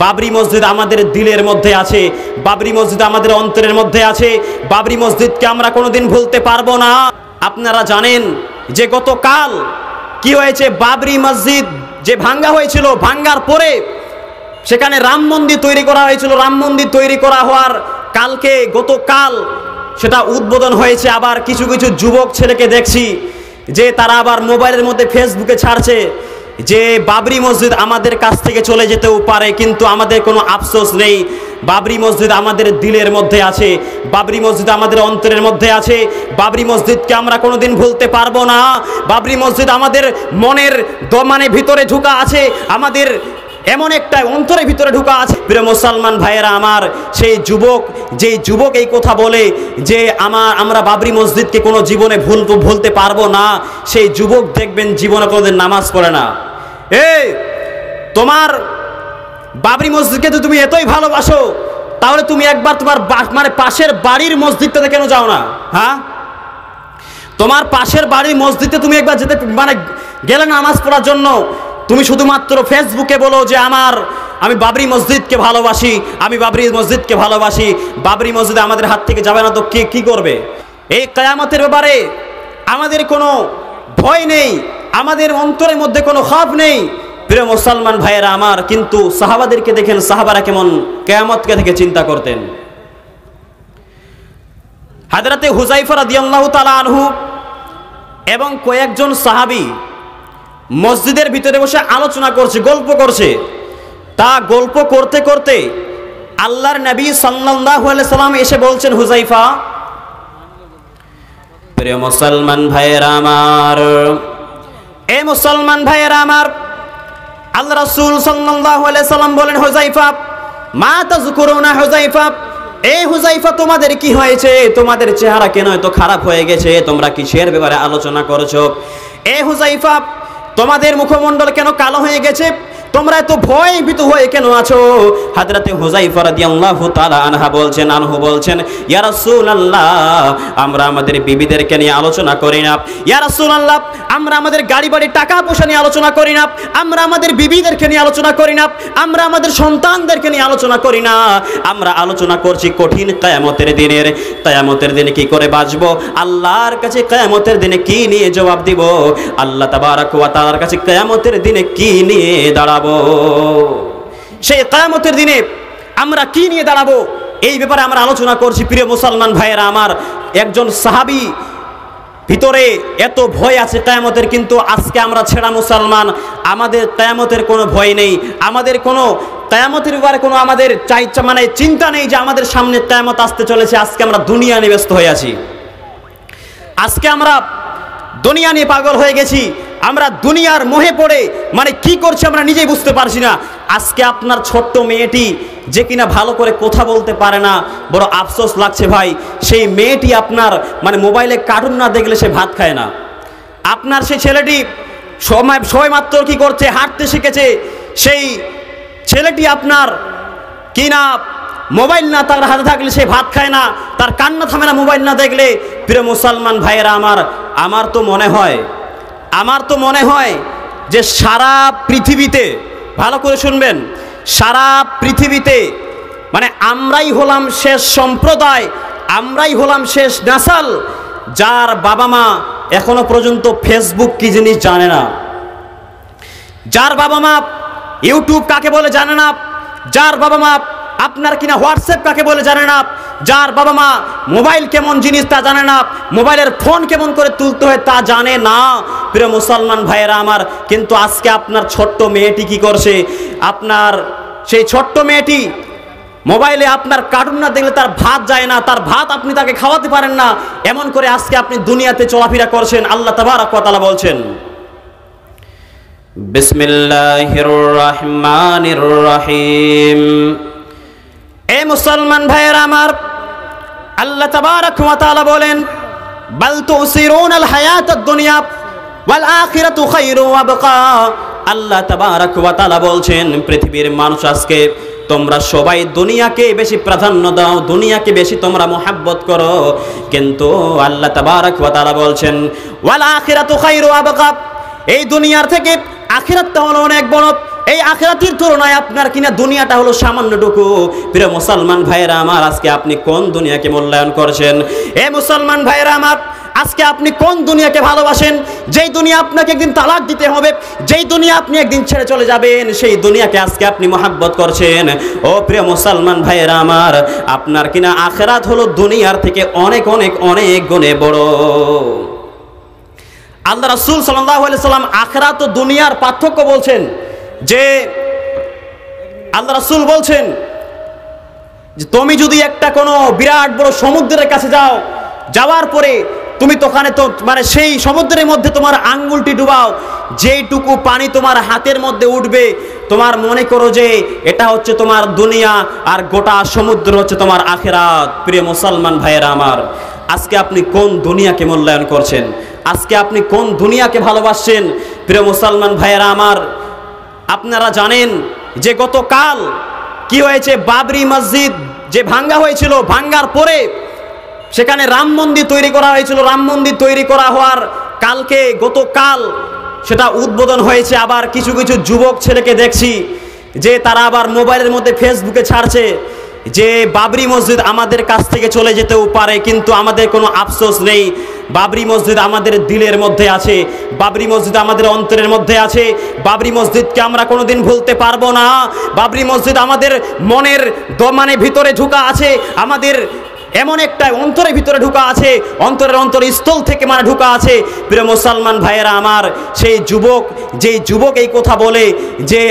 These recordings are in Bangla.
বাবরি মসজিদ আমাদের দিলের মধ্যে আছে, বাবরি মসজিদ আমাদের অন্তরের মধ্যে আছে। বাবরি মসজিদকে আমরা কোনোদিন ভুলতে পারবো না। আপনারা জানেন যে গতকাল কি হয়েছে, বাবরি মসজিদ যে ভাঙ্গা হয়েছিল, ভাঙ্গার পরে সেখানে রাম মন্দির তৈরি করা হয়েছিল। রাম মন্দির তৈরি করা হওয়ার কালকে, গতকাল সেটা উদ্বোধন হয়েছে। আবার কিছু কিছু যুবক ছেলেকে দেখছি যে তারা আবার মোবাইলের মধ্যে ফেসবুকে ছাড়ছে যে বাবরি মসজিদ আমাদের কাছ থেকে চলে যেতেও পারে, কিন্তু আমাদের কোনো আফসোস নেই। বাবরি মসজিদ আমাদের দিলের মধ্যে আছে, বাবরি মসজিদ আমাদের অন্তরের মধ্যে আছে। বাবরি মসজিদকে আমরা কোনোদিন ভুলতে পারবো না। বাবরি মসজিদ আমাদের মনের মানে ভিতরে ঢুকা আছে, আমাদের এমন একটা অন্তরের ভিতরে ঢুকা আছে। প্রিয় মুসলমান ভাইয়েরা আমার, সেই যুবক, যেই যুবক এই কথা বলে যে আমরা বাবরি মসজিদকে কোনো জীবনে ভুলতে পারবো না, সেই যুবক দেখবেন জীবনে কোনোদিন নামাজ পড়ে না। তোমার বাবরি মসজিদকে তো তুমি এতই ভালোবাসো, তাহলে তুমি একবার তোমার মানে পাশের বাড়ির মসজিদটাতে কেন যাও না? হ্যাঁ, তোমার পাশের বাড়ির মসজিদে তুমি একবার যেতে মানে গেলে নামাজ পড়ার জন্য, তুমি শুধুমাত্র ফেসবুকে বলো যে আমি বাবরি মসজিদকে ভালোবাসি, আমি বাবরি মসজিদকে ভালোবাসি। বাবরি মসজিদ আমাদের হাত থেকে যাবে না তো কে কি করবে? এই কিয়ামতের ব্যাপারে আমাদের কোনো ভয় নেই, আমাদের অন্তরের মধ্যে কোনো খৌফ নেই। প্রিয় মুসলমান ভাইয়েরা আমার, কিন্তু সাহাবাদেরকে দেখেন, সাহাবারা কেমন কিয়ামতকে থেকে চিন্তা করতেন। হযরতে হুযায়ফা রাদিয়াল্লাহু তাআলা আনহু এবং কয়েকজন সাহাবী মসজিদের ভিতরে বসে আলোচনা করছে, গল্প করছে। তা গল্প করতে করতে আল্লাহর নবী সাল্লাল্লাহু আলাইহি সাল্লাম এসে বলছেন, হুযায়ফা, প্রিয় মুসলমান ভাইয়েরা আমার, এ মুসলমান ভাইয়েরা আমার, আল্লাহ রাসূল সাল্লাল্লাহু আলাইহি সাল্লাম বলেন, হুযায়ফা, মা তাযকুরুনা হুযায়ফা, এই হুযায়ফা তোমাদের কি হয়েছে? তোমাদের চেহারা কেন এত খারাপ হয়ে গেছে? তোমরা কিসের ব্যাপারে আলোচনা করছো? এ হুযায়ফা, তোমাদের মুখমণ্ডল কেন কালো হয়ে গেছে? তোমরা এত ভয়ভীত হয়ে কেন আছো? হযরতে হুযায়ফা রাদিয়াল্লাহু তাআলা আনহু বলছেন, ইয়া রাসূলুল্লাহ, আমরা আমাদের বিবিদেরকে নিয়ে আলোচনা করি না। ইয়া রাসূলুল্লাহ, আমরা আমাদের গাড়ি বাড়ি টাকা পয়সা নিয়ে আলোচনা করি না, আমরা আমাদের বিবিদেরকে নিয়ে আলোচনা করি না, আমরা আমাদের সন্তানদেরকে নিয়ে আলোচনা করি না। আমরা আলোচনা করছি কঠিন কিয়ামতের দিনের। কিয়ামতের দিনে কি করে বাঁচবো, আল্লাহর কাছে কিয়ামতের দিনে কি নিয়ে জবাব দিব, আল্লাহ তাবারক ওয়া তাআলার কাছে কিয়ামতের দিনে কি নিয়ে দাঁড়াবো, সেই কিয়ামতের দিনে আমরা কি নিয়ে দাঁড়াবো, এই ব্যাপারে আমরা আলোচনা করছি। প্রিয় মুসলমান ভাইয়েরা আমার, একজন সাহাবী ভিতরে এত ভয় আছে কিয়ামতের, কিন্তু আজকে আমরা ছেঁড়া মুসলমান, আমাদের কিয়ামতের কোনো ভয় নেই, আমাদের কোনো কিয়ামতের ব্যাপারে কোনো আমাদের মানে চিন্তা নেই যে আমাদের সামনে কিয়ামত আসতে চলেছে। আজকে আমরা দুনিয়া নিয়ে ব্যস্ত হয়ে আছি, আজকে আমরা দুনিয়া নিয়ে পাগল হয়ে গেছি, আমরা দুনিয়ার মোহে পড়ে মানে কি করছি আমরা নিজেই বুঝতে পারছি না। আজকে আপনার ছোট্ট মেয়েটি যে কিনা ভালো করে কথা বলতে পারে না, বড় আফসোস লাগছে ভাই, সেই মেয়েটি আপনার মানে মোবাইলে কার্টুন না দেখলে সে ভাত খায় না। আপনার সেই ছেলেটি সময় মাত্র কি করছে, হাঁটতে শিখেছে, সেই ছেলেটি আপনার কিনা মোবাইল না তার হাতে থাকলে সে ভাত খায় না, তার কান্না থামে না মোবাইল না দেখলে। প্রিয় মুসলমান ভাইয়েরা আমার তো মনে হয় যে সারা পৃথিবীতে, ভালো করে শুনবেন, সারা পৃথিবীতে মানে আমরাই হলাম শেষ সম্প্রদায়, আমরাই হলাম শেষ নাসাল যার বাবা মা এখনো পর্যন্ত ফেসবুক কি জিনিস জানে না, যার বাবা মা ইউটিউব কাকে বলে জানে না, যার বাবা মা আপনার কিনা হোয়াটসঅ্যাপ কাকে বলে জানে না, যার বাবা মা মোবাইল কেমন জিনিস তা জানে না, মোবাইলের ফোন কেমন করে তুলতে হয় তা জানে না। প্রিয় মুসলমান ভাইয়েরা আমার, কিন্তু আজকে আপনার ছোট্ট মেয়েটি কি করছে, আপনার সেই ছোট্ট মেয়েটি মোবাইলে আপনার কার্টুন না দেখলে তার ভাত যায় না, তার ভাত আপনি তাকে খাওয়াতে পারেন না, এমন করে আজকে আপনি দুনিয়াতে চলাফেরা করছেন। আল্লাহ তাবারক ওয়া তাআলা বলছেন, বিসমিল্লাহির রহমানির রহিম, এ মুসলমান ভাইয়েরা আমার, আল্লাহ তাবারক ওয়া তাআলা বলেন, বাল তুসিরুনাল হায়াতাদ দুনিয়া ওয়াল আখিরাতু খায়রু ওয়া আবকা। আল্লাহ তাবারক ওয়া তাআলা বলছেন, পৃথিবীর মানুষ আজকে তোমরা সবাই দুনিয়াকে বেশি প্রাধান্য দাও, দুনিয়াকে বেশি তোমরা মোহাব্বত করো, কিন্তু আল্লাহ তাবারক ওয়া তাআলা বলছেন ওয়াল আখিরাতু খায়রু ওয়া আবকা, এই দুনিয়ার থেকে আখিরাতটা হলো অনেক বড়। এই আখিরাতের তুলনায় আপনার কিনা দুনিয়াটা হলো সামান্যটুকু। প্রিয় মুসলমান ভাইয়েরা আমার, আজকে আপনি কোন দুনিয়াকে মূল্যায়ন করছেন? এ মুসলমান ভাইয়েরা আমার, আজকে আপনি কোন দুনিয়াকে ভালোবাসেন? যেই দুনিয়া আপনাকে একদিন তালাক দিতে হবে, যেই দুনিয়া আপনি একদিন ছেড়ে চলে যাবেন, সেই দুনিয়াকে আজকে আপনি মহাব্বত করছেন। ও প্রিয় মুসলমান ভাইয়েরা আমার, আপনার কিনা আখিরাত হলো দুনিয়ার থেকে অনেক অনেক অনেক গুণে বড়। আল্লাহ রাসূল সাল্লাল্লাহু আলাইহি সাল্লাম আখিরাত ও দুনিয়ার পার্থক্য বলছেন যে, আল্লাহ রাসূল বলছেন যে তুমি যদি একটা কোনো বিরাট বড় সমুদ্রের কাছে যাও, যাওয়ার পরে তুমি তোখানে তো মানে সেই সমুদ্রের মধ্যে তোমার আঙ্গুলটি ডুবাও, যেইটুকু পানি তোমার হাতের মধ্যে উঠবে তোমার মনে করো যে এটা হচ্ছে তোমার দুনিয়া, আর গোটা সমুদ্র হচ্ছে তোমার আখিরাত। প্রিয় মুসলমান ভাইয়েরা আমার, আজকে আপনি কোন দুনিয়াকে মূল্যায়ন করছেন? আজকে আপনি কোন দুনিয়াকে ভালোবাসছেন? প্রিয় মুসলমান ভাইয়েরা আমার, আপনারা জানেন যে গতকাল কি হয়েছে? বাবরি মসজিদ যে ভাঙ্গা হয়েছিল, ভাঙ্গার পরে সেখানে রাম মন্দির তৈরি করা হয়েছিল। রাম মন্দির তৈরি করা হওয়ার কালকে, গতকাল সেটা উদ্বোধন হয়েছে। আবার কিছু কিছু যুবক ছেলেকে দেখছি যে তারা আবার মোবাইলের মধ্যে ফেসবুকে ছাড়ছে যে বাবরি মসজিদ আমাদের কাছ থেকে চলে যেতেও পারে, কিন্তু আমাদের কোনো আফসোস নেই। বাবরি মসজিদ আমাদের দিলের মধ্যে আছে, বাবরি মসজিদ আমাদের অন্তরের মধ্যে আছে। বাবরি মসজিদকে আমরা কোনোদিন ভুলতে পারবো না। বাবরি মসজিদ আমাদের মনের মানে ভিতরে ঢুকা আছে, আমাদের এমন একটা অন্তরের ভিতরে ঢুকা আছে, অন্তরের স্থল থেকে মানে ঢুকা আছে। প্রিয় মুসলমান ভাইয়েরা আমার, সেই যুবক, যেই যুবক এই কথা বলে যে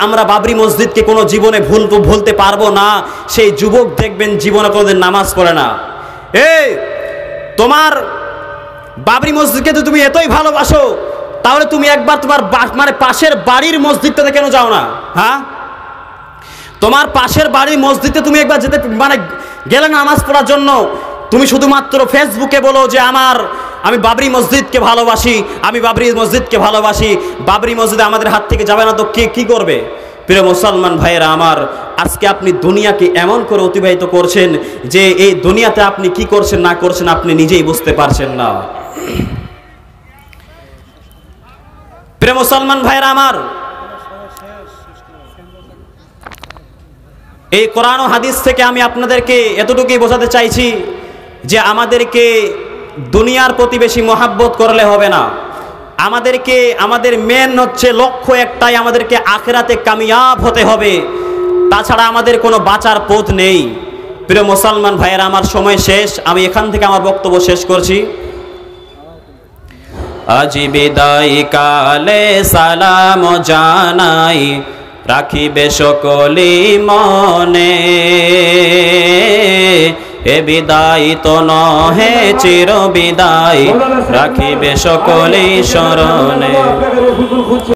আমরা বাবরি মসজিদকে কোনো জীবনে ভুলতে পারবো না, সেই যুবক দেখবেন জীবনে কোনোদিন নামাজ পড়ে না। তোমার বাবরি মসজিদকে তো তুমি এতই ভালোবাসো, তাহলে তুমি একবার তোমার মানে পাশের বাড়ির মসজিদটাতে কেন যাও না? হ্যাঁ, তোমার পাশের বাড়ির মসজিদে তুমি একবার যেতে মানে গেলে নামাজ পড়ার জন্য, তুমি শুধুমাত্র ফেসবুকে বলো যে আমি বাবরি মসজিদকে ভালোবাসি, আমি বাবরি মসজিদকে ভালোবাসি। বাবরি মসজিদ আমাদের হাত থেকে যাবে না তো কি করবে? প্রিয় মুসলমান ভাইয়েরা আমার, আজকে আপনি দুনিয়াকে এমন করে অতিবাহিত করছেন যে এই দুনিয়াতে আপনি কি করছেন না করছেন আপনি নিজেই বুঝতে পারছেন না। প্রিয় মুসলমান ভাইয়েরা আমার, এই কোরআন ও হাদিস থেকে আমি আপনাদেরকে এতটুকুই বোঝাতে চাইছি যে আমাদেরকে দুনিয়ার প্রতি বেশি মহাব্বত করলে হবে না। আমাদের মেন হচ্ছে লক্ষ্য একটাই, আমাদেরকে আখিরাতে কামিয়াব হতে হবে, তাছাড়া আমাদের কোনো বাঁচার পথ নেই। প্রিয় মুসলমান ভাইয়েরা আমার, সময় শেষ, আমি এখান থেকে আমার বক্তব্য শেষ করছি। আজি বিদায় কালে সালাম জানাই, রাখিবে সকলি মনে, এ বিদায় তো নহে চির বিদায়, রাখিবে সকলি স্মরণে।